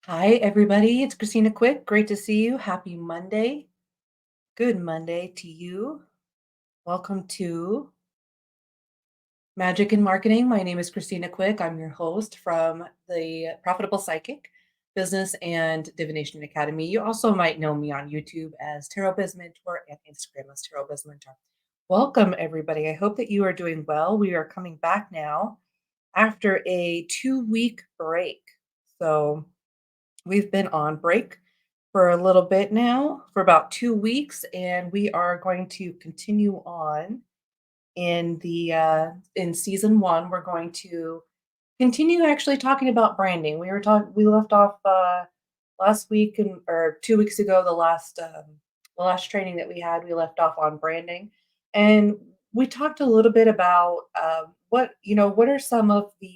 Hi, everybody. It's Christina Quick. Great to see you. Happy Monday. Good Monday to you. Welcome to Magic and Marketing. My name is Christina Quick. I'm your host from the Profitable Psychic Business and Divination Academy. You also might know me on YouTube as Tarot Biz Mentor and Instagram as Tarot Biz Mentor. Welcome, everybody. I hope that you are doing well. We are coming back now after a 2-week break. So, we've been on break for a little bit now, for about 2 weeks, and we are going to continue on in season 1. We're going to continue actually talking about branding. We left off, last week or 2 weeks ago, the last training that we had, we left off on branding, and we talked a little bit about, what are some of the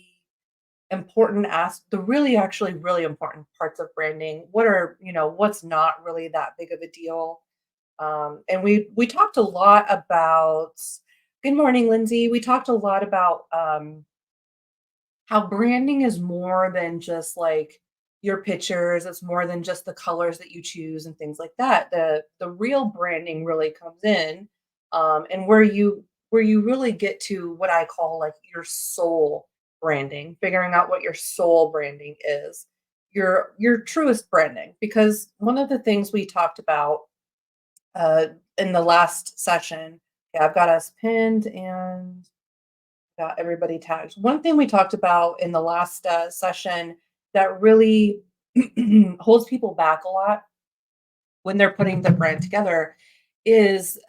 really actually really important parts of branding. What's not really that big of a deal. And we talked a lot about good morning, Lindsay. We talked a lot about how branding is more than just like your pictures. It's more than just the colors that you choose and things like that. The real branding really comes in, and where you really get to what I call like your soul branding, figuring out what your soul branding is, your truest branding. Because one of the things we talked about uh, in the last session, yeah, I've got us pinned and got everybody tagged. One thing we talked about in the last session that really holds people back a lot when they're putting the brand together is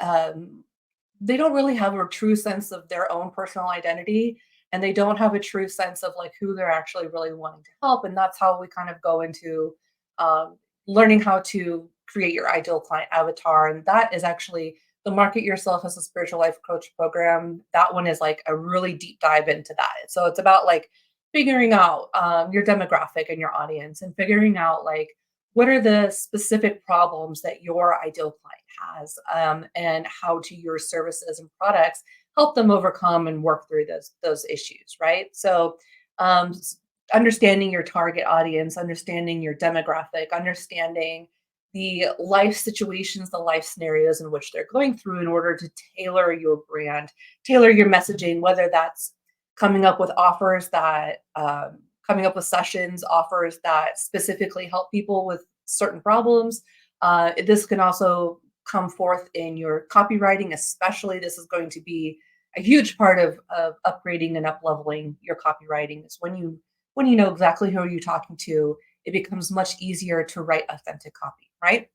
they don't really have a true sense of their own personal identity, and they don't have a true sense of like who they're actually really wanting to help. And that's how we kind of go into um, learning how to create your ideal client avatar. And that is actually the Market Yourself as a Spiritual Life Coach program. That one is like a really deep dive into that. So it's about like figuring out your demographic and your audience, and figuring out like what are the specific problems that your ideal client has, and how do your services and products help them overcome and work through those issues, right? So understanding your target audience, understanding your demographic, understanding the life situations, the life scenarios in which they're going through in order to tailor your brand, tailor your messaging, whether that's coming up with offers that coming up with sessions, offers that specifically help people with certain problems. This can also come forth in your copywriting, especially. This is going to be a huge part of upgrading and up leveling your copywriting. Is when you know exactly who you're talking to, it becomes much easier to write authentic copy, right?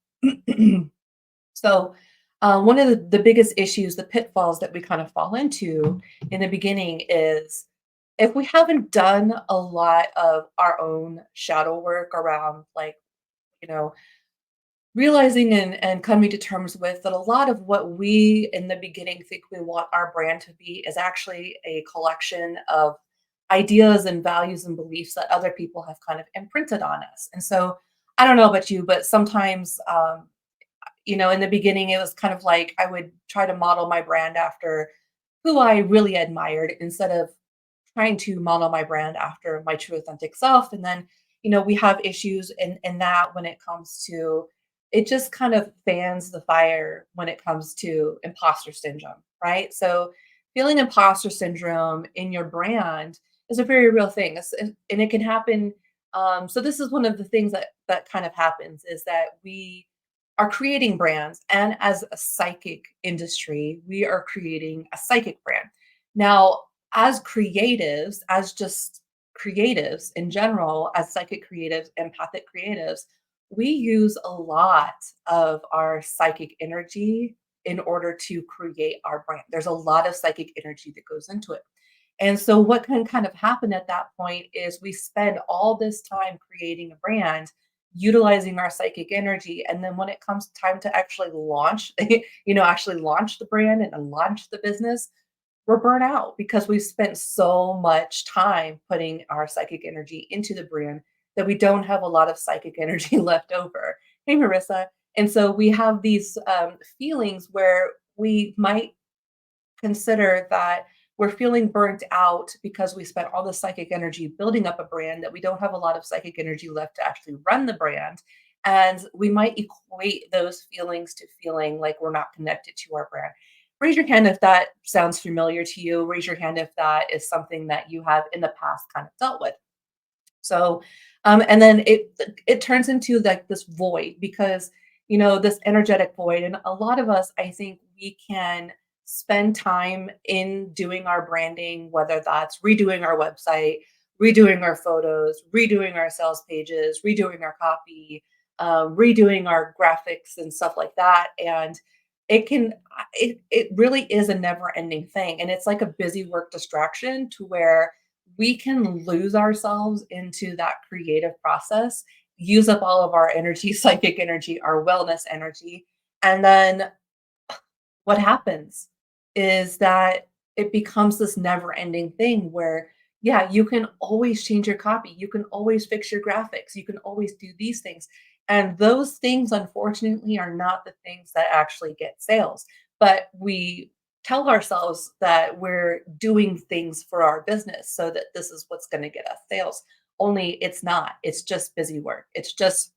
So, one of the biggest issues, the pitfalls that we kind of fall into in the beginning is if we haven't done a lot of our own shadow work around, like, you know, realizing and coming to terms with that a lot of what we in the beginning think we want our brand to be is actually a collection of ideas and values and beliefs that other people have kind of imprinted on us. And so, I don't know about you, but sometimes in the beginning, it was kind of like I would try to model my brand after who I really admired instead of trying to model my brand after my true authentic self. And then, we have issues in that when it comes to it just kind of fans the fire when it comes to imposter syndrome, right? So feeling imposter syndrome in your brand is a very real thing. And it can happen. So this is one of the things that kind of happens is that we are creating brands, and as a psychic industry, we are creating a psychic brand. Now, as creatives, as just creatives in general, as psychic creatives, empathic creatives, we use a lot of our psychic energy in order to create our brand. There's a lot of psychic energy that goes into it. And so, what can kind of happen at that point is we spend all this time creating a brand, utilizing our psychic energy. And then, when it comes time to actually launch, actually launch the brand and launch the business, we're burnt out because we've spent so much time putting our psychic energy into the brand that we don't have a lot of psychic energy left over. Hey, Marissa. And so we have these feelings where we might consider that we're feeling burnt out because we spent all this psychic energy building up a brand that we don't have a lot of psychic energy left to actually run the brand. And we might equate those feelings to feeling like we're not connected to our brand. Raise your hand if that sounds familiar to you. Raise your hand if that is something that you have in the past kind of dealt with. So, and then it turns into like this void because this energetic void, and a lot of us, I think, we can spend time in doing our branding, whether that's redoing our website, redoing our photos, redoing our sales pages, redoing our copy, redoing our graphics and stuff like that, and it really is a never ending thing, and it's like a busy work distraction to where we can lose ourselves into that creative process, use up all of our energy, psychic energy, our wellness energy. And then what happens is that it becomes this never ending thing where, yeah, you can always change your copy, you can always fix your graphics, you can always do these things. And those things, unfortunately, are not the things that actually get sales. But we tell ourselves that we're doing things for our business so that this is what's going to get us sales. Only it's not. It's just busy work. It's just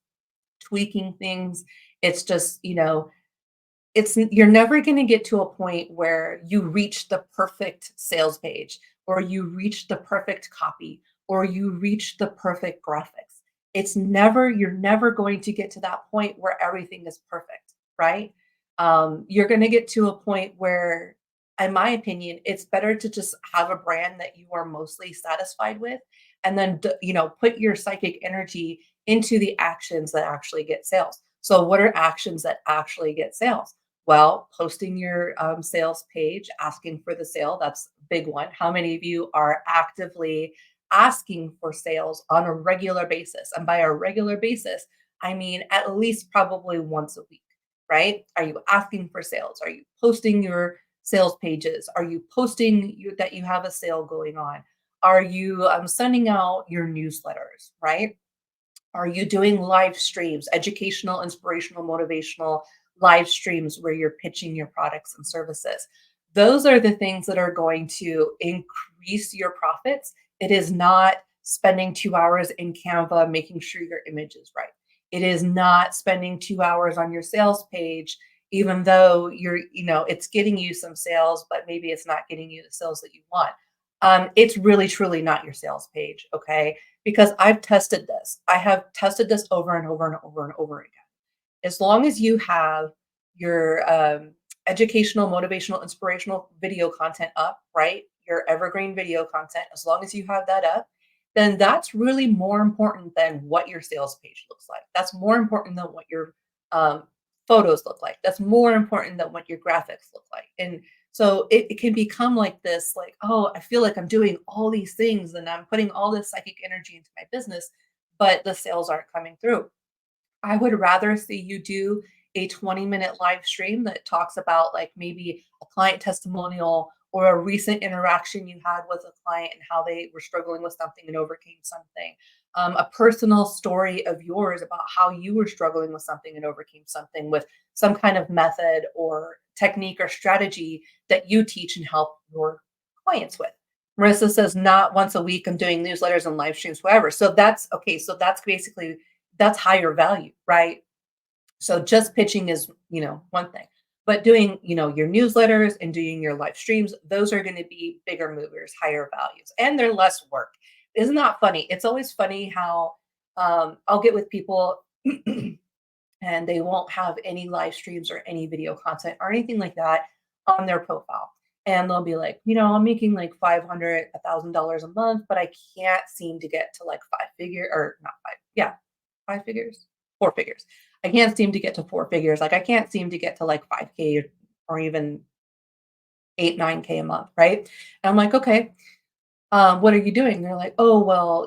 tweaking things. It's just, you're never going to get to a point where you reach the perfect sales page or you reach the perfect copy or you reach the perfect graphics. You're never going to get to that point where everything is perfect, right? You're going to get to a point where, in my opinion, it's better to just have a brand that you are mostly satisfied with, and then put your psychic energy into the actions that actually get sales. So, what are actions that actually get sales? Well, posting your sales page, asking for the sale, that's a big one. How many of you are actively asking for sales on a regular basis? And by a regular basis, I mean at least probably once a week, right? Are you asking for sales? Are you posting your sales pages? Are you posting that you have a sale going on? Are you sending out your newsletters, right? Are you doing live streams, educational, inspirational, motivational live streams where you're pitching your products and services? Those are the things that are going to increase your profits. It is not spending 2 hours in Canva making sure your image is right. It is not spending 2 hours on your sales page, even though it's getting you some sales, but maybe it's not getting you the sales that you want. It's really, truly not your sales page. Okay, because I've tested this. I have tested this over and over and over and over again. As long as you have your educational, motivational, inspirational video content up, right? Your evergreen video content, as long as you have that up, then that's really more important than what your sales page looks like. That's more important than what your um, photos look like. That's more important than what your graphics look like. And so it can become like this, like, oh, I feel like I'm doing all these things and I'm putting all this psychic energy into my business, but the sales aren't coming through. I would rather see you do a 20-minute live stream that talks about like maybe a client testimonial or a recent interaction you had with a client and how they were struggling with something and overcame something. A personal story of yours about how you were struggling with something and overcame something with some kind of method or technique or strategy that you teach and help your clients with. Marissa says, not once a week, I'm doing newsletters and live streams, whatever. So that's okay. So that's basically that's higher value, right? So just pitching is, one thing. But doing, your newsletters and doing your live streams, those are going to be bigger movers, higher values, and they're less work. Isn't that funny? It's always funny how I'll get with people and they won't have any live streams or any video content or anything like that on their profile. And they'll be like, I'm making like 500, $1,000 a month, but I can't seem to get to like five figure or not five. Yeah, 5 figures, 4 figures. I can't seem to get to 4 figures. Like I can't seem to get to like 5K or even 8, 9K a month, right? And I'm like, okay, what are you doing? They're like, oh, well,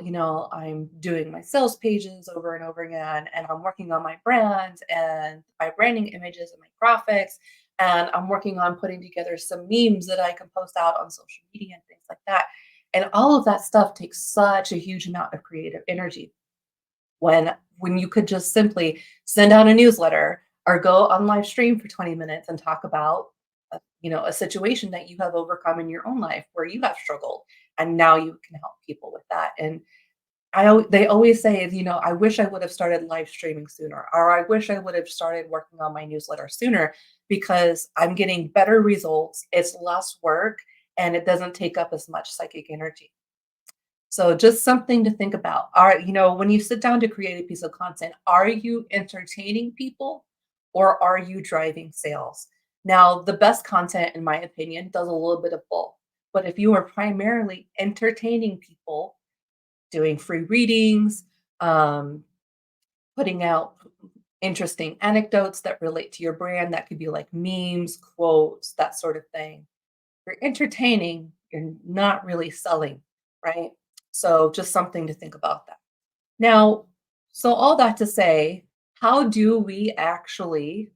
I'm doing my sales pages over and over again, and I'm working on my brand and my branding images and my graphics, and I'm working on putting together some memes that I can post out on social media and things like that. And all of that stuff takes such a huge amount of creative energy when you could just simply send out a newsletter or go on live stream for 20 minutes and talk about a situation that you have overcome in your own life where you have struggled, and now you can help people with that. And they always say, I wish I would have started live streaming sooner, or I wish I would have started working on my newsletter sooner because I'm getting better results. It's less work and it doesn't take up as much psychic energy. So just something to think about. When you sit down to create a piece of content, are you entertaining people or are you driving sales? Now, the best content, in my opinion, does a little bit of both. But if you are primarily entertaining people, doing free readings, um, putting out interesting anecdotes that relate to your brand, that could be like memes, quotes, that sort of thing. You're entertaining, you're not really selling, right? So just something to think about that. Now, so all that to say, how do we actually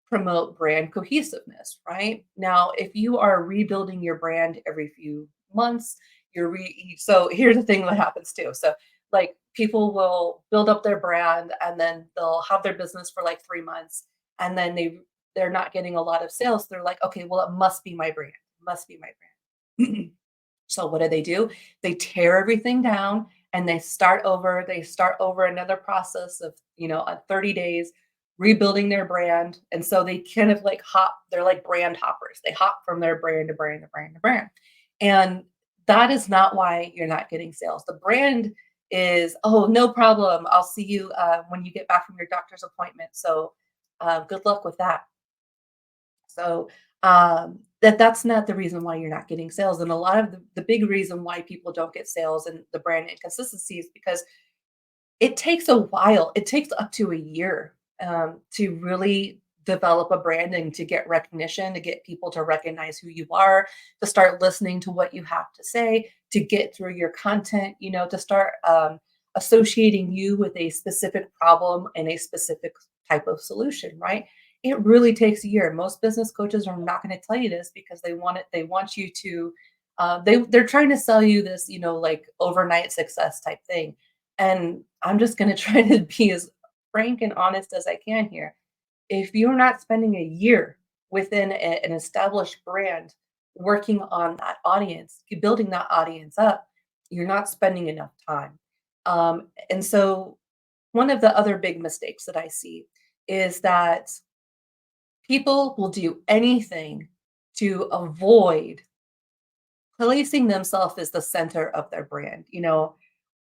promote brand cohesiveness, right? Now, if you are rebuilding your brand every few months, so here's the thing that happens too. So like people will build up their brand and then they'll have their business for like 3 months and then they're not getting a lot of sales. They're like, okay, well, it must be my brand. It must be my brand. So what do? They tear everything down and they start over. They start over another process of, 30 days rebuilding their brand. And so they kind of like hop, they're like brand hoppers. They hop from their brand to brand to brand to brand. And that is not why you're not getting sales. The brand is, oh, no problem. I'll see you when you get back from your doctor's appointment. So good luck with that. So that's not the reason why you're not getting sales. And a lot of the big reason why people don't get sales and the brand inconsistency is because it takes a while. It takes up to a year to really develop a brand and to get recognition, to get people to recognize who you are, to start listening to what you have to say, to get through your content, to start associating you with a specific problem and a specific type of solution, right? It really takes a year. Most business coaches are not going to tell you this because they want it. They want you to. They're trying to sell you this, like overnight success type thing. And I'm just going to try to be as frank and honest as I can here. If you're not spending a year within an established brand working on that audience, building that audience up, you're not spending enough time. And so, one of the other big mistakes that I see is that people will do anything to avoid placing themselves as the center of their brand.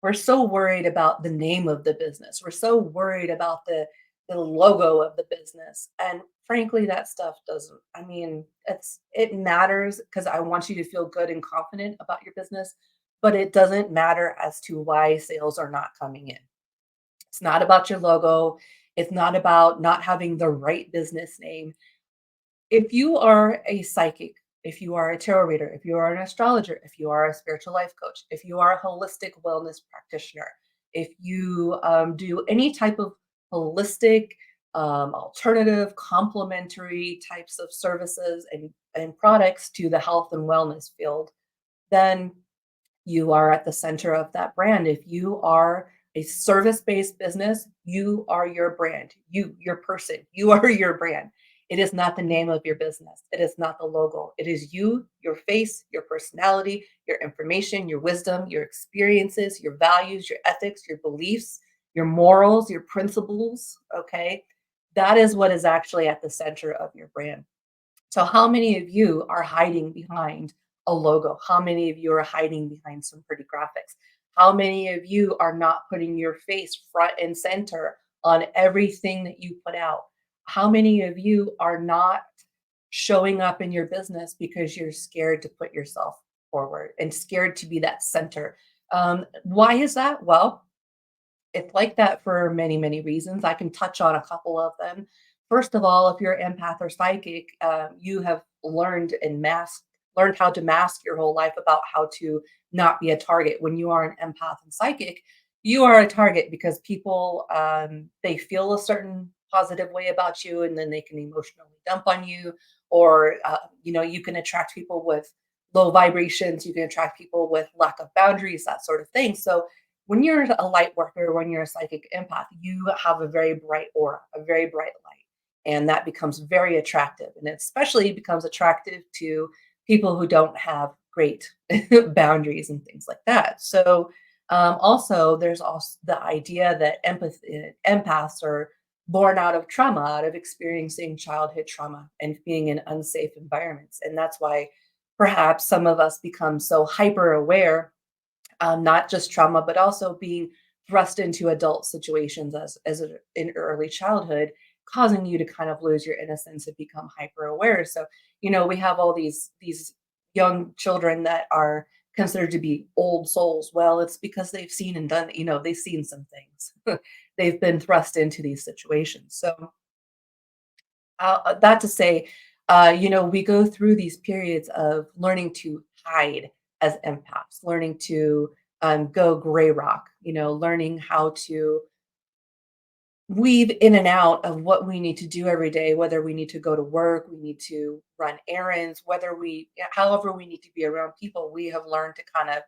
We're so worried about the name of the business. We're so worried about the logo of the business. And frankly, that stuff doesn't, I mean, it matters because I want you to feel good and confident about your business, but it doesn't matter as to why sales are not coming in. It's not about your logo. It's not about not having the right business name. If you are a psychic, if you are a tarot reader, if you are an astrologer, if you are a spiritual life coach, if you are a holistic wellness practitioner, if you do any type of holistic, alternative, complementary types of services and products to the health and wellness field, then you are at the center of that brand. If you are a service-based business, you are your brand. Your person, you are your brand. It is not the name of your business. It is not the logo. It is you, your face, your personality, your information, your wisdom, your experiences, your values, your ethics, your beliefs, your morals, your principles. Okay. That is what is actually at the center of your brand. So, how many of you are hiding behind a logo? How many of you are hiding behind some pretty graphics? How many of you are not putting your face front and center on everything that you put out? How many of you are not showing up in your business because you're scared to put yourself forward and scared to be that center? Why is that? Well, it's like that for many, many reasons. I can touch on a couple of them. First of all, if you're empath or psychic, you have learned how to mask your whole life about how to not be a target. When you are an empath and psychic, you are a target because people they feel a certain positive way about you, and then they can emotionally dump on you, or you can attract people with low vibrations. You can attract people with lack of boundaries, that sort of thing. So when you're a light worker, when you're a psychic empath, you have a very bright aura, a very bright light. And that becomes very attractive. And it especially becomes attractive to people who don't have great boundaries and things like that. So, also, there's also the idea that empaths are born out of trauma, out of experiencing childhood trauma and being in unsafe environments. And that's why perhaps some of us become so hyper aware, not just trauma, but also being thrust into adult situations in early childhood, causing you to kind of lose your innocence and become hyper aware. So, we have all these young children that are considered to be old souls. Well, it's because they've seen and done, they've seen some things. They've been thrust into these situations. So, that to say, we go through these periods of learning to hide as empaths, learning to go gray rock, learning how to weave in and out of what we need to do every day, whether we need to go to work, we need to run errands, however we need to be around people, we have learned to kind of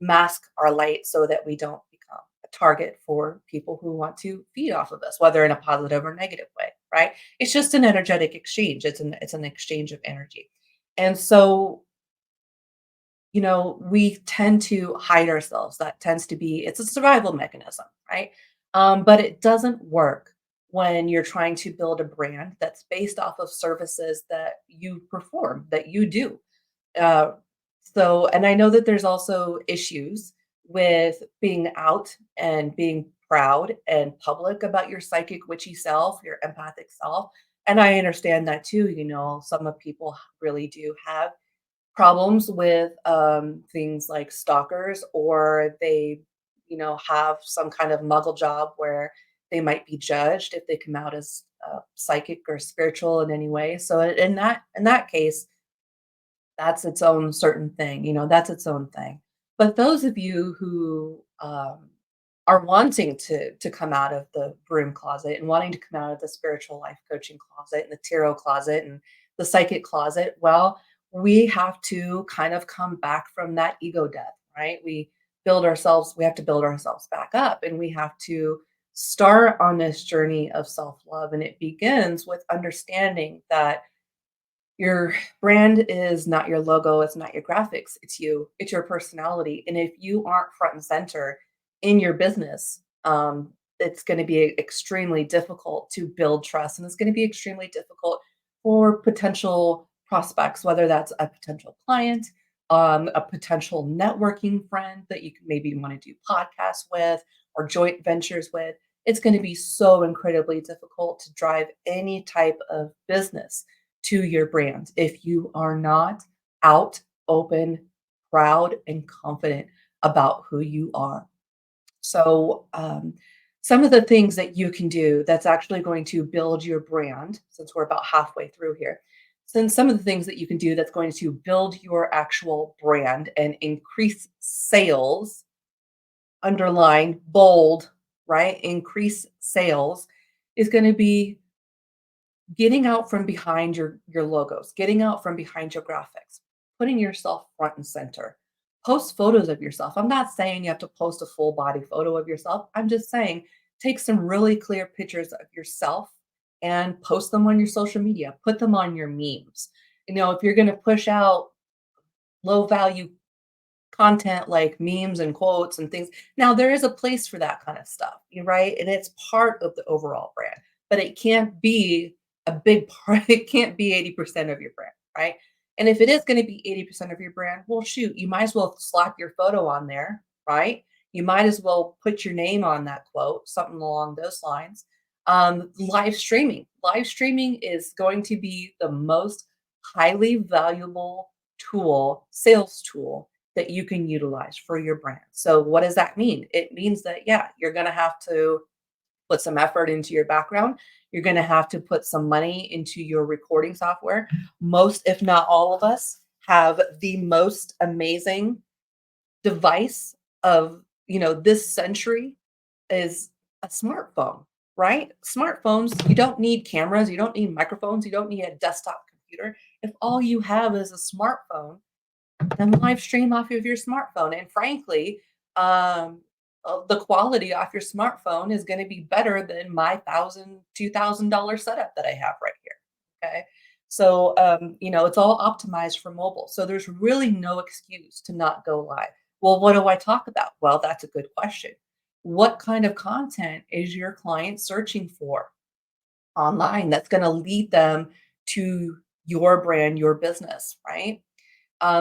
mask our light so that we don't become a target for people who want to feed off of us, whether in a positive or negative way, right? It's just an energetic exchange. It's an exchange of energy. And so, we tend to hide ourselves. That tends to be it's a survival mechanism, right? But it doesn't work when you're trying to build a brand that's based off of services that you perform, that you do. Uh, and I know that there's also issues with being out and being proud and public about your psychic witchy self, your empathic self. And I understand that too. Some of people really do have problems with things like stalkers, or they, have some kind of muggle job where they might be judged if they come out as psychic or spiritual in any way. So in that case, that's its own certain thing. That's its own thing. But those of you who are wanting to come out of the broom closet and wanting to come out of the spiritual life coaching closet and the tarot closet and the psychic closet, well, we have to kind of come back from that ego death, right? We have to build ourselves back up, and we have to start on this journey of self-love. And it begins with understanding that your brand is not your logo, it's not your graphics, it's you, it's your personality. And if you aren't front and center in your business, it's going to be extremely difficult to build trust. And it's going to be extremely difficult for potential prospects, whether that's a potential client, a potential networking friend that you can maybe want to do podcasts with or joint ventures with. It's going to be so incredibly difficult to drive any type of business to your brand if you are not out, open, proud, and confident about who you are. So, some of the things that you can do that's actually going to build your brand, since we're about halfway through here, since some of the things that you can do that's going to build your actual brand and increase sales, underline, bold, right? Increase sales is going to be getting out from behind your logos, getting out from behind your graphics, putting yourself front and center. Post photos of yourself. I'm not saying you have to post a full body photo of yourself. I'm just saying take some really clear pictures of yourself and post them on your social media. Put them on your memes. If you're going to push out low value content like memes and quotes and things. Now, there is a place for that kind of stuff, right? And it's part of the overall brand, but it can't be a big part. It can't be 80% of your brand, right? And if it is going to be 80% of your brand, well, shoot, you might as well slap your photo on there, right? You might as well put your name on that quote, something along those lines. Live streaming. Live streaming is going to be the most highly valuable sales tool that you can utilize for your brand. So what does that mean? It means that, yeah, you're going to have to put some effort into your background. You're going to have to put some money into your recording software. Most, if not all of us, have the most amazing device of, this century is a smartphone, right? Smartphones, you don't need cameras, you don't need microphones, you don't need a desktop computer. If all you have is a smartphone, then live stream off of your smartphone. And frankly, um, the quality off your smartphone is going to be better than my $1,000, $2,000 setup that I have right here. Okay. So, it's all optimized for mobile. So there's really no excuse to not go live. Well, what do I talk about? Well, that's a good question. What kind of content is your client searching for online that's going to lead them to your brand, your business, right?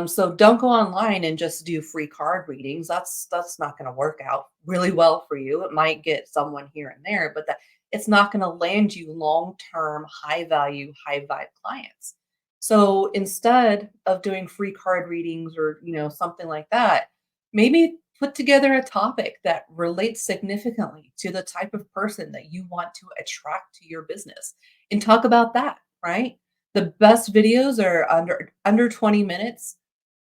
So don't go online and just do free card readings. That's not going to work out really well for you. It might get someone here and there, but that it's not going to land you long-term, high value, high vibe clients. So instead of doing free card readings or something like that, maybe put together a topic that relates significantly to the type of person that you want to attract to your business and talk about that, right? The best videos are under 20 minutes,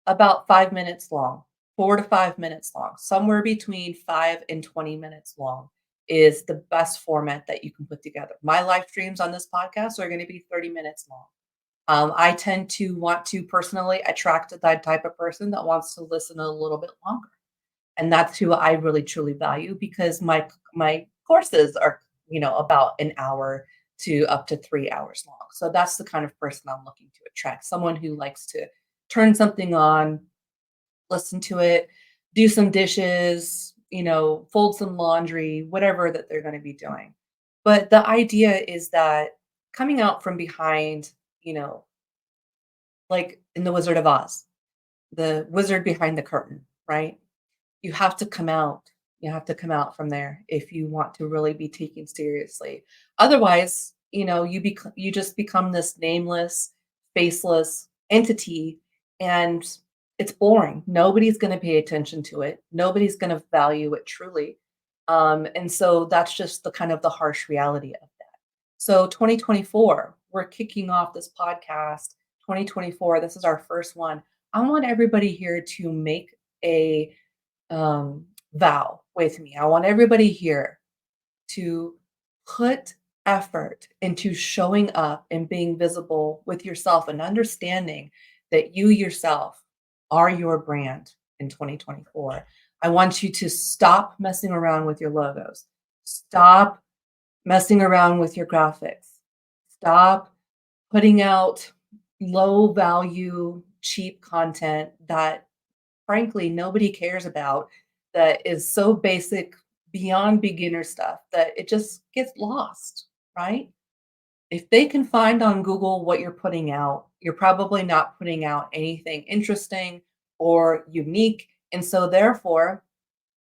about 5 minutes long, 4 to 5 minutes long. Somewhere between 5 and 20 minutes long is the best format that you can put together. My live streams on this podcast are gonna be 30 minutes long. I tend to want to personally attract that type of person that wants to listen a little bit longer, and that's who I really truly value because my courses are, about an hour to up to 3 hours long. So that's the kind of person I'm looking to attract, someone who likes to turn something on, listen to it, do some dishes, fold some laundry, whatever that they're gonna be doing. But the idea is that coming out from behind, like in The Wizard of Oz, the wizard behind the curtain, right? You have to come out. You have to come out from there if you want to really be taken seriously. Otherwise, you just become this nameless, faceless entity, and it's boring. Nobody's going to pay attention to it. Nobody's going to value it truly. And so that's just the kind of the harsh reality of that. So 2024, we're kicking off this podcast. 2024, this is our first one. I want everybody here to make a vow with me. I want everybody here to put effort into showing up and being visible with yourself and understanding that you yourself are your brand in 2024. I want you to stop messing around with your logos. Stop messing around with your graphics. Stop putting out low value, cheap content that frankly nobody cares about, that is so basic, beyond beginner stuff that it just gets lost, right? If they can find on Google what you're putting out, you're probably not putting out anything interesting or unique. And so therefore,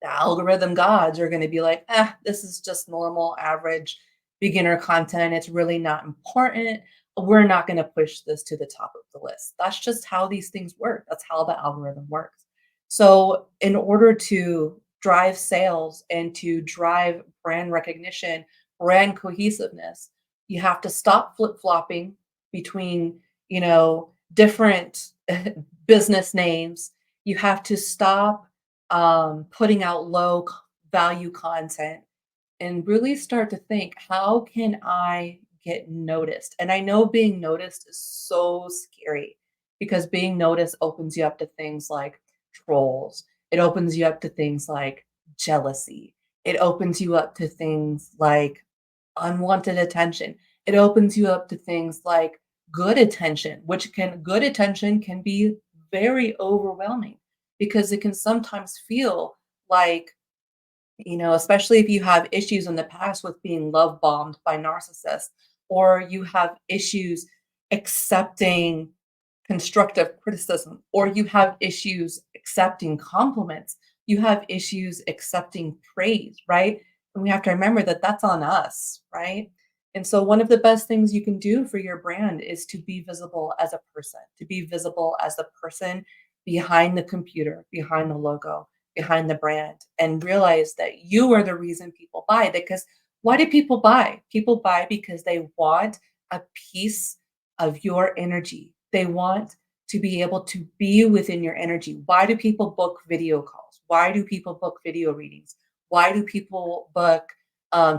the algorithm gods are going to be like, this is just normal, average, beginner content. It's really not important. We're not going to push this to the top of the list. That's just how these things work. That's how the algorithm works. So, in order to drive sales and to drive brand recognition, brand cohesiveness, you have to stop flip flopping between, different business names. You have to stop putting out low value content and really start to think, how can I get noticed? And I know being noticed is so scary because being noticed opens you up to things like trolls. It opens you up to things like jealousy. It opens you up to things like unwanted attention. It opens you up to things like good attention can be very overwhelming because it can sometimes feel like, especially if you have issues in the past with being love bombed by narcissists, or you have issues accepting constructive criticism, or you have issues accepting compliments, you have issues accepting praise, right? And we have to remember that that's on us, right? And so, one of the best things you can do for your brand is to be visible as a person, to be visible as the person behind the computer, behind the logo, behind the brand, and realize that you are the reason people buy. Because why do people buy? People buy because they want a piece of your energy. They want to be able to be within your energy. Why do people book video calls? Why do people book video readings? Why do people book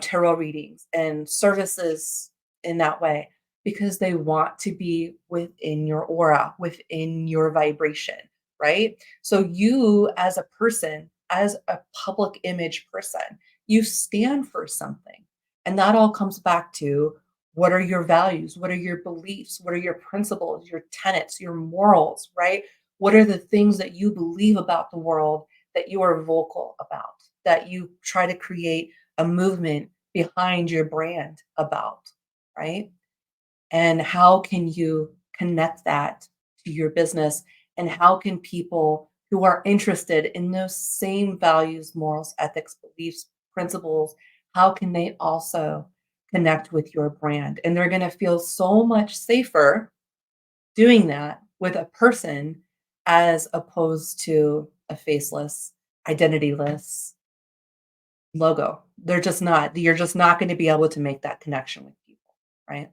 tarot readings and services in that way? Because they want to be within your aura, within your vibration, right? So you as a person as a public image person. You stand for something. And that all comes back to what are your values? What are your beliefs? What are your principles, your tenets, your morals, right? What are the things that you believe about the world that you are vocal about, that you try to create a movement behind your brand about, right? And how can you connect that to your business? And how can people who are interested in those same values, morals, ethics, beliefs, principles, how can they also connect with your brand? And they're going to feel so much safer doing that with a person as opposed to a faceless, identityless logo. You're just not going to be able to make that connection with people, right?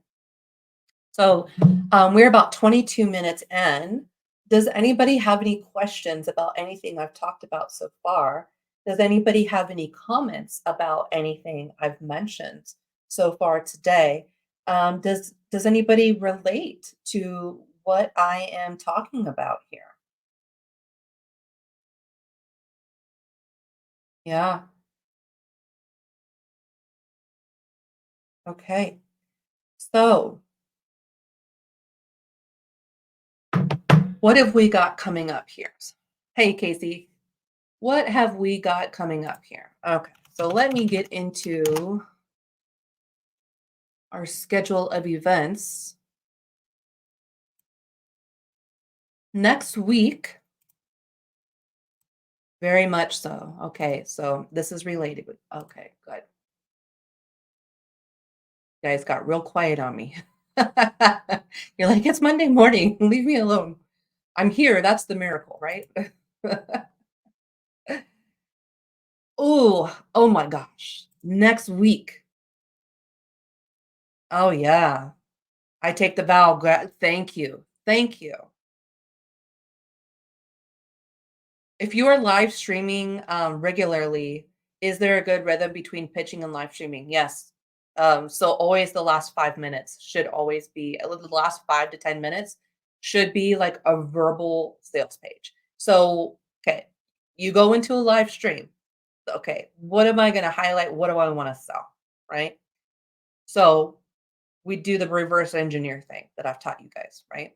So we're about 22 minutes in. Does anybody have any questions about anything I've talked about so far? Does anybody have any comments about anything I've mentioned so far today? Does anybody relate to what I am talking about here? Yeah. Okay. So what have we got coming up here? Hey, Casey. What have we got coming up here? Okay, so let me get into our schedule of events. Next week, very much so. Okay, so this is related with, okay, good. You guys got real quiet on me. You're like, it's Monday morning. Leave me alone. I'm here. That's the miracle, right? Oh my gosh. Next week. Oh, yeah. I take the vow. Thank you. Thank you. If you are live streaming, regularly, is there a good rhythm between pitching and live streaming? Yes. So always the last 5 minutes should always be the last 5 to 10 minutes should be like a verbal sales page. So, okay, you go into a live stream. Okay, what am I gonna highlight? What do I wanna sell? Right? So we do the reverse engineer thing that I've taught you guys, right?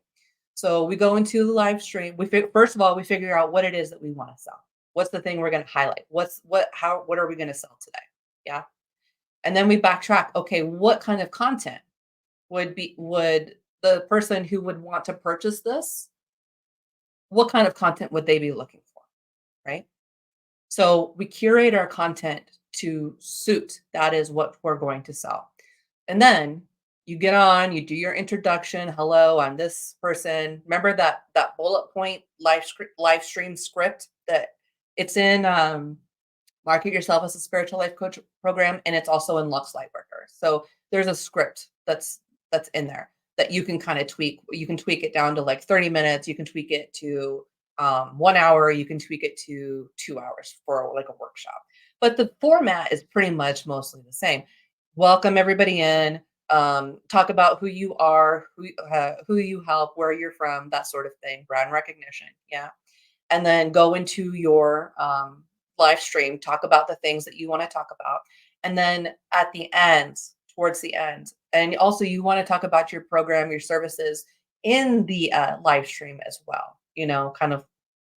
So we go into the live stream. First of all, we figure out what it is that we want to sell. What's the thing we're going to highlight? What are we going to sell today? Yeah. And then we backtrack. Okay, what kind of content would the person who would want to purchase this, what kind of content would they be looking for? Right. So we curate our content to suit that is what we're going to sell. And then you get on, you do your introduction. Hello, I'm this person. Remember that bullet point live stream script that it's in Market Yourself as a Spiritual Life Coach program, and it's also in Lux Lightworker. So there's a script that's in there that you can kind of tweak. You can tweak it down to like 30 minutes. You can tweak it to 1 hour. You can tweak it to 2 hours for like a workshop. But the format is pretty much mostly the same. Welcome everybody in. Talk about who you are, who you help, where you're from, that sort of thing. Brand recognition, yeah. And then go into your live stream, talk about the things that you want to talk about. And then at the end, towards the end, and also you want to talk about your program, your services in the live stream as well. Kind of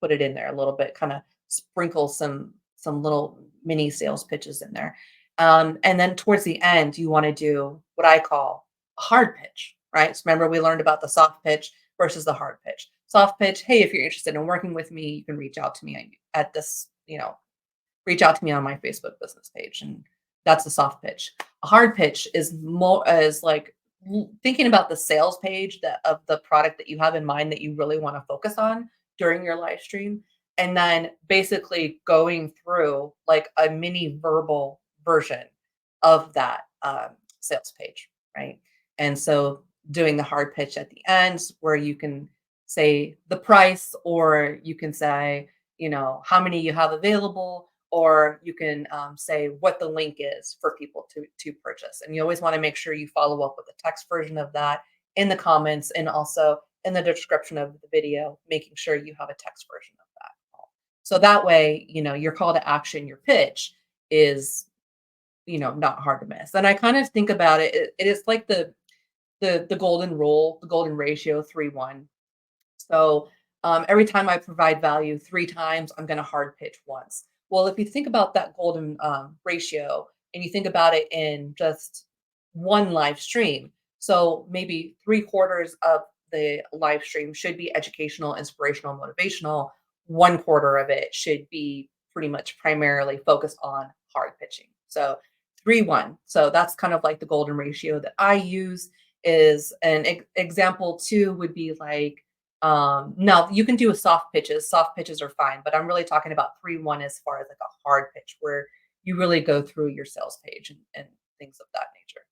put it in there a little bit, kind of sprinkle some little mini sales pitches in there. And then towards the end, you want to do what I call a hard pitch, right? So remember, we learned about the soft pitch versus the hard pitch. Soft pitch, hey, if you're interested in working with me, you can reach out to me at this, reach out to me on my Facebook business page. And that's a soft pitch. A hard pitch is more as like thinking about the sales page of the product that you have in mind that you really want to focus on during your live stream. And then basically going through like a mini verbal version of that sales page, right? And so doing the hard pitch at the end where you can say the price, or you can say, how many you have available, or you can say what the link is for people to purchase. And you always want to make sure you follow up with a text version of that in the comments, and also in the description of the video, making sure you have a text version of that. So that way, your call to action, your pitch is, not hard to miss. And I kind of think about it, it is like the golden rule, the golden ratio, 3-1. So every time I provide value 3 times, I'm going to hard pitch once. Well, if you think about that golden ratio and you think about it in just one live stream, so maybe 3/4 of the live stream should be educational, inspirational, motivational. 1/4 of it should be pretty much primarily focused on hard pitching. So 3-1. So that's kind of like the golden ratio that I use. Is an example two would be like, now you can do a soft pitches. Soft pitches are fine, but I'm really talking about 3-1 as far as like a hard pitch where you really go through your sales page and things of that nature.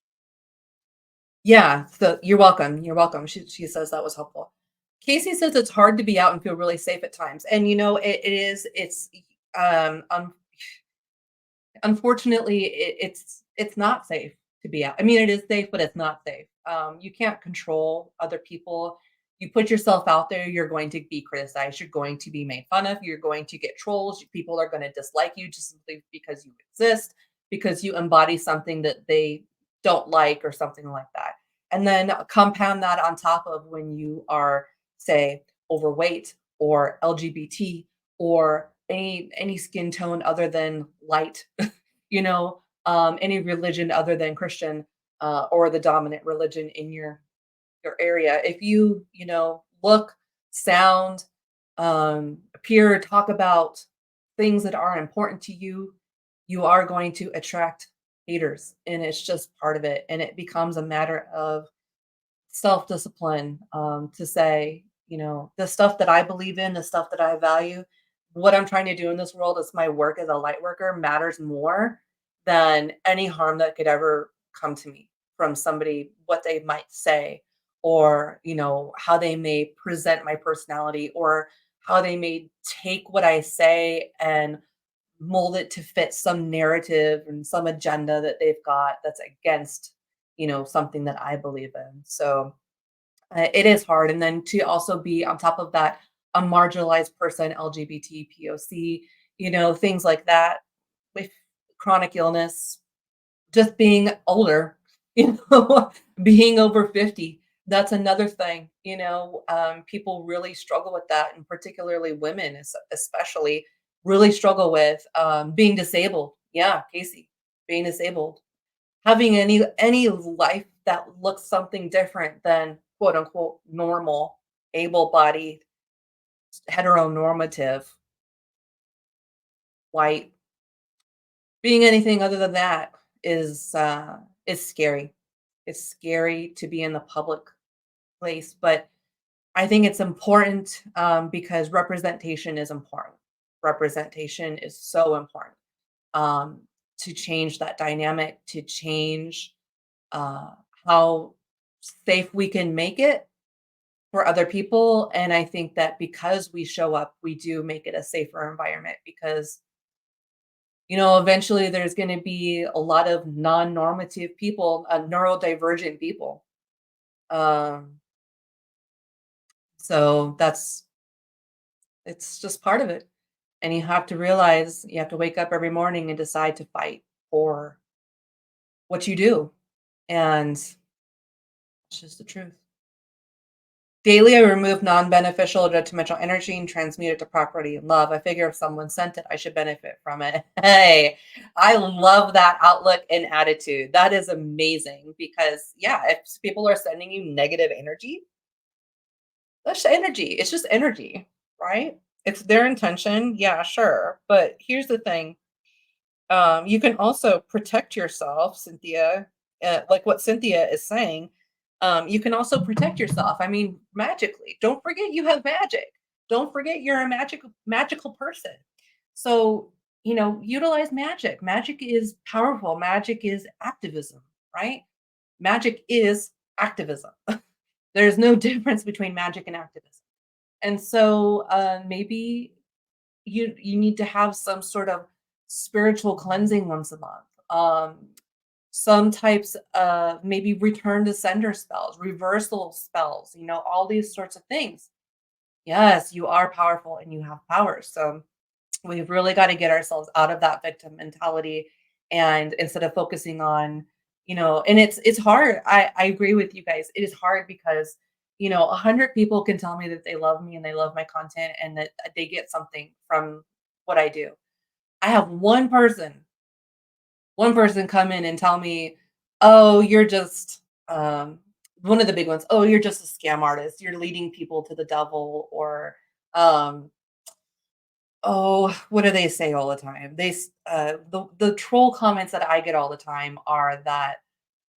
Yeah, so you're welcome. You're welcome. She says that was helpful. Casey says it's hard to be out and feel really safe at times. And it is, it's unfortunately, it's not safe to be out. I mean, it is safe, but it's not safe. You can't control other people. You put yourself out there, you're going to be criticized. You're going to be made fun of. You're going to get trolls. People are going to dislike you just simply because you exist, because you embody something that they don't like or something like that. And then compound that on top of when you are, say, overweight or LGBT or any skin tone other than light, any religion other than Christian, or the dominant religion in your area. If you look, sound, appear, talk about things that are important to you, you are going to attract haters, and it's just part of it. And it becomes a matter of self-discipline, to say, the stuff that I believe in, the stuff that I value, what I'm trying to do in this world is my work as a light worker matters more than any harm that could ever come to me from somebody, what they might say, or, how they may present my personality, or how they may take what I say and mold it to fit some narrative and some agenda that they've got that's against, something that I believe in. So it is hard. And then to also be on top of that, a marginalized person, LGBT, POC, things like that, with chronic illness, just being older, being over 50. That's another thing, people really struggle with that. And particularly women, especially, really struggle with being disabled. Yeah, Casey, being disabled, having any life that looks something different than quote unquote normal, able-bodied, heteronormative, white, being anything other than that is scary. It's scary to be in the public place, but I think it's important, because representation is important. Representation is so important, um, to change that dynamic, to change uh, how safe we can make it for other people. And I think that because we show up, we do make it a safer environment because, eventually there's going to be a lot of non normative people, neurodivergent people. Um, so it's just part of it. And you have to realize you have to wake up every morning and decide to fight for what you do. And it's just the truth. Daily, I remove non-beneficial or detrimental energy and transmute it to property and love. I figure if someone sent it, I should benefit from it. Hey, I love that outlook and attitude. That is amazing because, yeah, if people are sending you negative energy, that's energy. It's just energy, right? It's their intention. Yeah, sure. But here's the thing. You can also protect yourself, Cynthia, like what Cynthia is saying. You can also protect yourself. I mean, magically. Don't forget you have magic. Don't forget you're a magical person. So, utilize magic. Magic is powerful. Magic is activism, right? Magic is activism. There's no difference between magic and activism. And so maybe you need to have some sort of spiritual cleansing once a month. Some types of maybe return to sender spells, reversal spells, all these sorts of things. Yes, you are powerful and you have power. So We've really got to get ourselves out of that victim mentality, and instead of focusing on, and it's hard. I agree with you guys. It is hard because, 100 people can tell me that they love me and they love my content and that they get something from what I do. I have one person come in and tell me, "Oh, you're just," one of the big ones, "Oh, you're just a scam artist. You're leading people to the devil," or, um, oh, what do they say all the time? The troll comments that I get all the time are that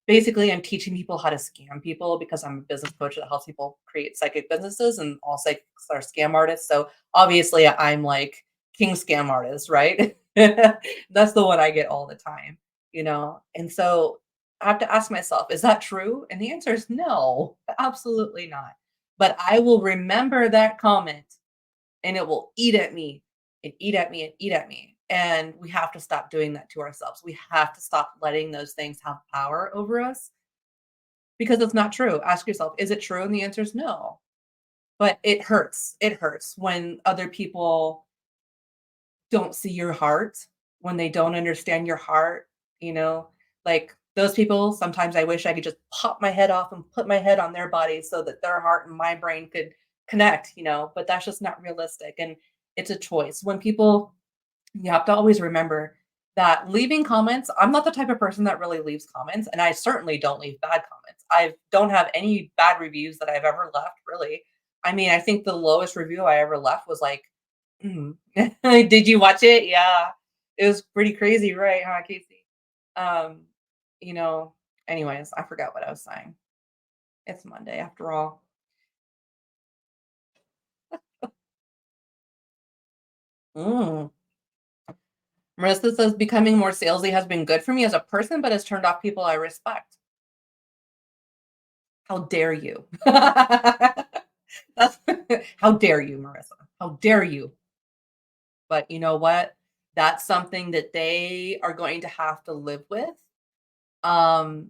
basically I'm teaching people how to scam people because I'm a business coach that helps people create psychic businesses, and all psychics are scam artists. So obviously I'm like king scam artist, right? That's the one I get all the time. And so I have to ask myself, is that true? And the answer is no, absolutely not. But I will remember that comment, and it will eat at me and eat at me and eat at me. And we have to stop doing that to ourselves. We have to stop letting those things have power over us because it's not true. Ask yourself, is it true? And the answer is no. But it hurts. It hurts when other people don't see your heart, when they don't understand your heart, you know? Like those people, sometimes I wish I could just pop my head off and put my head on their body so that their heart and my brain could connect, but that's just not realistic. And it's a choice. When people You have to always remember that leaving comments, I'm not the type of person that really leaves comments, and I certainly don't leave bad comments. I don't have any bad reviews that I've ever left, really. I mean, I think the lowest review I ever left was like, mm. Did you watch it? Yeah. It was pretty crazy, right, huh, Casey? Um, you know, anyways, I forgot what I was saying. It's Monday after all. Mm. Marissa says becoming more salesy has been good for me as a person, but has turned off people I respect. How dare you? That's how dare you, Marissa? How dare you? But you know what? That's something that they are going to have to live with. Um,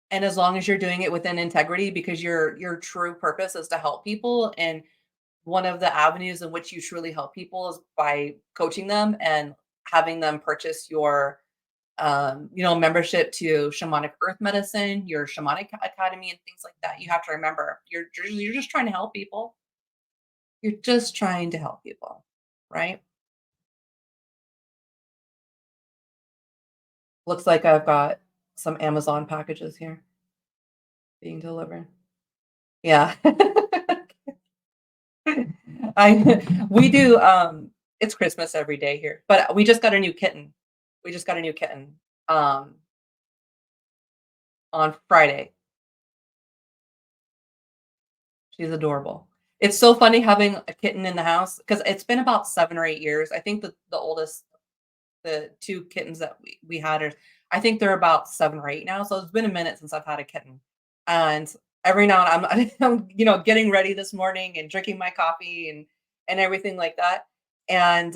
and as long as you're doing it within integrity, because your true purpose is to help people, and one of the avenues in which you truly help people is by coaching them and having them purchase your membership to shamanic earth medicine, your shamanic academy, and things like that. You have to remember you're just trying to help people. You're just trying to help people, right? Looks like I've got some Amazon packages here being delivered. Yeah. We do it's Christmas every day here, but we just got a new kitten. We just got a new kitten um on Friday. She's adorable. It's so funny having a kitten in the house because it's been about 7 or 8 years. I think the oldest, the 2 kittens that we had are, I think they're about 7 or 8 now, so it's been a minute since I've had a kitten. And every now and I'm getting ready this morning and drinking my coffee and everything like that. And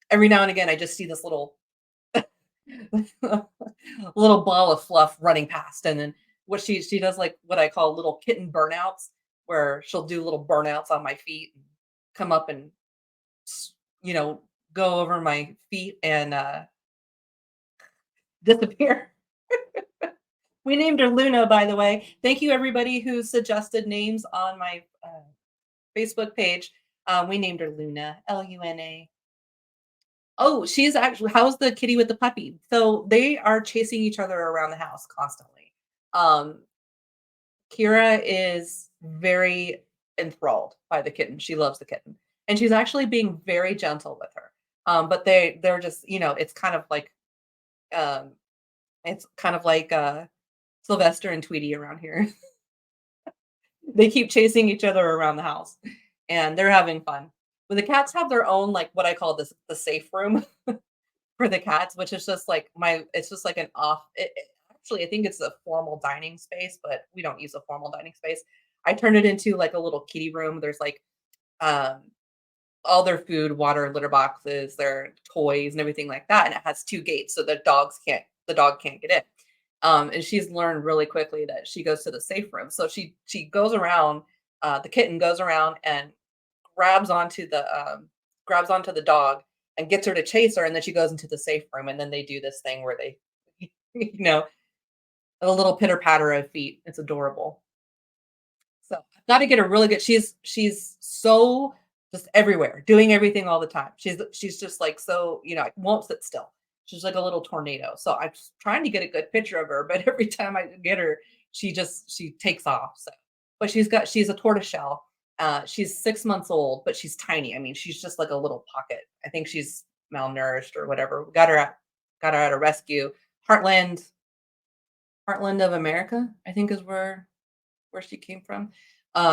every now and again I just see this little little ball of fluff running past, and then what she does, like what I call little kitten burnouts, where she'll do little burnouts on my feet and come up and s- you know go over my feet and disappear. We named her Luna, by the way. Thank you everybody who suggested names on my Facebook page. We named her Luna, Luna. Oh, she's actually, how's the kitty with the puppy? So they are chasing each other around the house constantly. Um, Kira is very enthralled by the kitten. She loves the kitten. And she's actually being very gentle with her. But they're just, um it's kind of like Sylvester and Tweety around here. They keep chasing each other around the house and they're having fun. But the cats have their own, like what I call this the safe room for the cats, which is just like it's just like an actually I think it's a formal dining space, but we don't use a formal dining space. I turned it into like a little kitty room. There's like um all their food, water, litter boxes, their toys and everything like that. And it has 2 gates so the dog can't get in. And she's learned really quickly that she goes to the safe room. So she goes around, the kitten goes around and grabs onto the dog and gets her to chase her, and then she goes into the safe room, and then they do this thing where they, you know, a little pitter patter of feet. It's adorable. So I've got to get her really good. She's so just everywhere, doing everything all the time. She's just like so, won't sit still. She's like a little tornado. So I'm just trying to get a good picture of her, but every time I get her, she takes off. So, but she's a tortoiseshell. She's 6 months old, but she's tiny. I mean, she's just like a little pocket. I think she's malnourished or whatever. Got her at a rescue. Heartland, Heartland of America, I think is where she came from.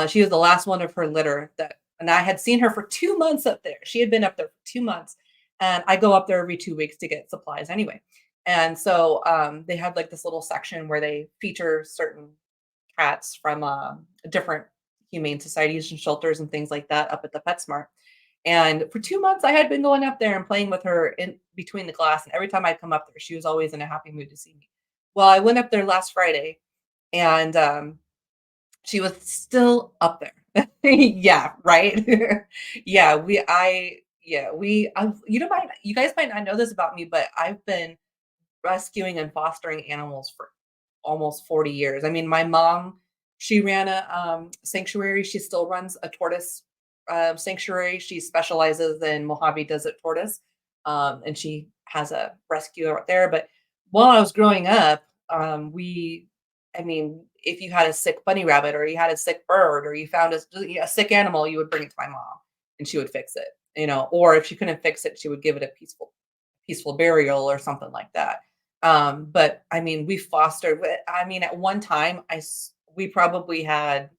She was the last one of her litter and I had seen her for 2 months up there. She had been up there for 2 months, and I go up there every 2 weeks to get supplies anyway. And so, they had, like, this little section where they feature certain cats from, different humane societies and shelters and things like that up at the PetSmart. And for 2 months, I had been going up there and playing with her in between the glass, and every time I'd come up there, she was always in a happy mood to see me. Well, I went up there last Friday, and, she was still up there. Yeah, right? Yeah, we I yeah, we you guys might not know this about me, but I've been rescuing and fostering animals for almost 40 years. I mean, my mom, she ran a, sanctuary. She still runs a tortoise, sanctuary. She specializes in Mojave Desert tortoise, and she has a rescue out there. But while I was growing up, I mean, if you had a sick bunny rabbit or you had a sick bird or you found a sick animal, you would bring it to my mom and she would fix it, or if she couldn't fix it, she would give it a peaceful burial or something like that. But I mean, we fostered. I mean, at one time, we probably had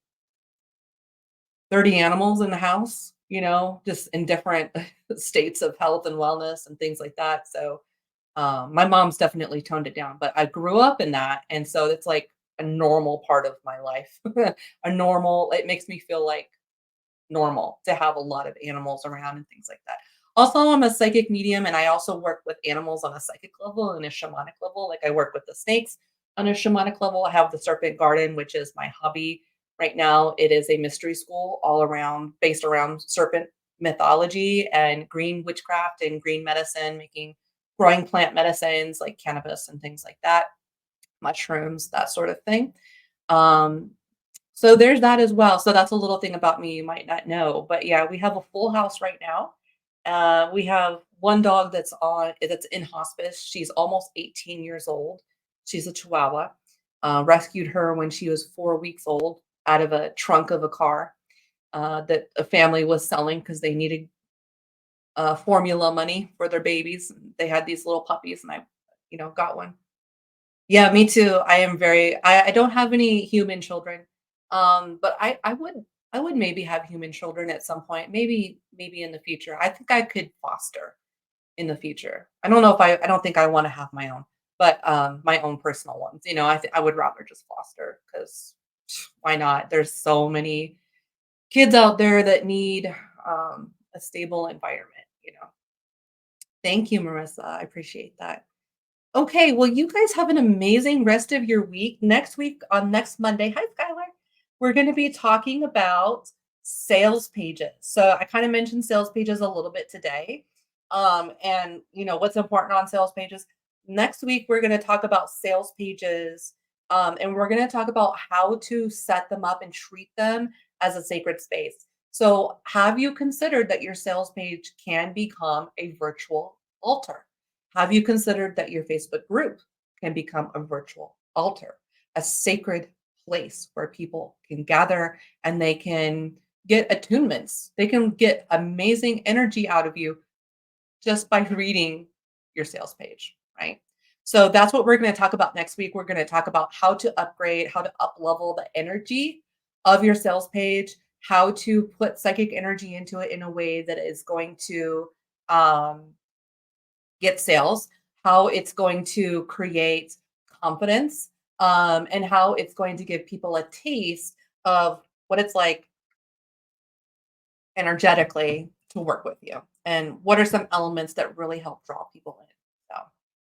30 animals in the house. Just in different states of health and wellness and things like that. So my mom's definitely toned it down, but I grew up in that, and so it's like a normal part of my life. It makes me feel like normal to have a lot of animals around and things like that. Also, I'm a psychic medium and I also work with animals on a psychic level and a shamanic level. Like I work with the snakes on a shamanic level. I have the serpent garden, which is my hobby right now. It is a mystery school all around based around serpent mythology and green witchcraft and green medicine, growing plant medicines like cannabis and things like that, mushrooms, that sort of thing. Um, so there's that as well. So that's a little thing about me you might not know. But yeah, we have a full house right now. We have one dog that's in hospice. She's almost 18 years old. She's a Chihuahua. Rescued her when she was 4 weeks old out of a trunk of a car that a family was selling because they needed formula money for their babies. They had these little puppies, and I, got one. Yeah, me too. I don't have any human children. But I would maybe have human children at some point. Maybe in the future. I think I could foster in the future. I don't know if I don't think I want to have my own, but my own personal ones. I would rather just foster cuz why not? There's so many kids out there that need a stable environment. Thank you, Marissa. I appreciate that. Okay, well, you guys have an amazing rest of your week. Next week, on next Monday, hi, Skylar, we're going to be talking about sales pages. So I kind of mentioned sales pages a little bit today. And what's important on sales pages. Next week, we're going to talk about sales pages, and we're going to talk about how to set them up and treat them as a sacred space. So have you considered that your sales page can become a virtual altar? Have you considered that your Facebook group can become a virtual altar, a sacred place where people can gather and they can get attunements? They can get amazing energy out of you just by reading your sales page, right? So that's what we're going to talk about next week. We're going to talk about how to upgrade, how to up level the energy of your sales page, how to put psychic energy into it in a way that is going to get sales, how it's going to create confidence, and how it's going to give people a taste of what it's like energetically to work with you and what are some elements that really help draw people in. So,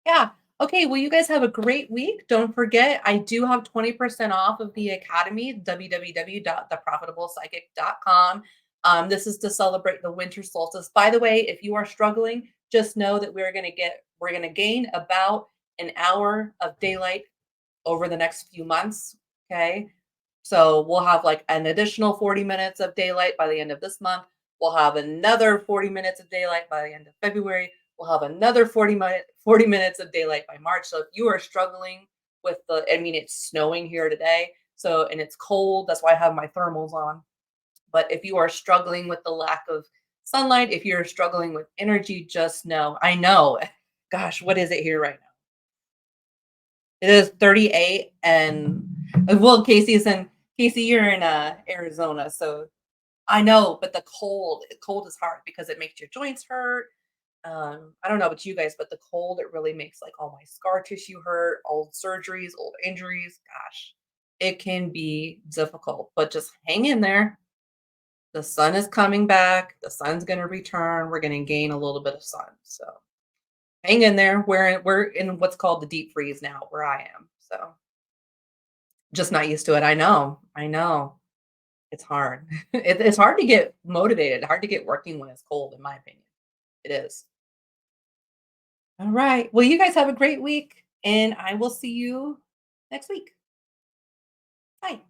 yeah. Okay, well, you guys have a great week. Don't forget, I do have 20% off of the academy, www.theprofitablepsychic.com. This is to celebrate the winter solstice. By the way, if you are struggling, just know that we're gonna gain about an hour of daylight over the next few months. Okay. So we'll have like an additional 40 minutes of daylight by the end of this month. We'll have another 40 minutes of daylight by the end of February. We'll have another 40 minutes of daylight by March. So if you are struggling with I mean, it's snowing here today. So, and it's cold. That's why I have my thermals on. But if you are struggling with the lack of sunlight, if you're struggling with energy, just know, I know, gosh, what is it here right now? It is 38 and well, Casey, you're in Arizona, so I know, but cold is hard because it makes your joints hurt. I don't know about you guys, but the cold, it really makes like all my scar tissue hurt, old surgeries, old injuries. Gosh, it can be difficult, but just hang in there. The sun is coming back. The sun's going to return. We're going to gain a little bit of sun. So hang in there. We're in what's called the deep freeze now, where I am. So just not used to it. I know. I know. It's hard. It's hard to get motivated. Hard to get working when it's cold, in my opinion. It is. All right. Well, you guys have a great week, and I will see you next week. Bye.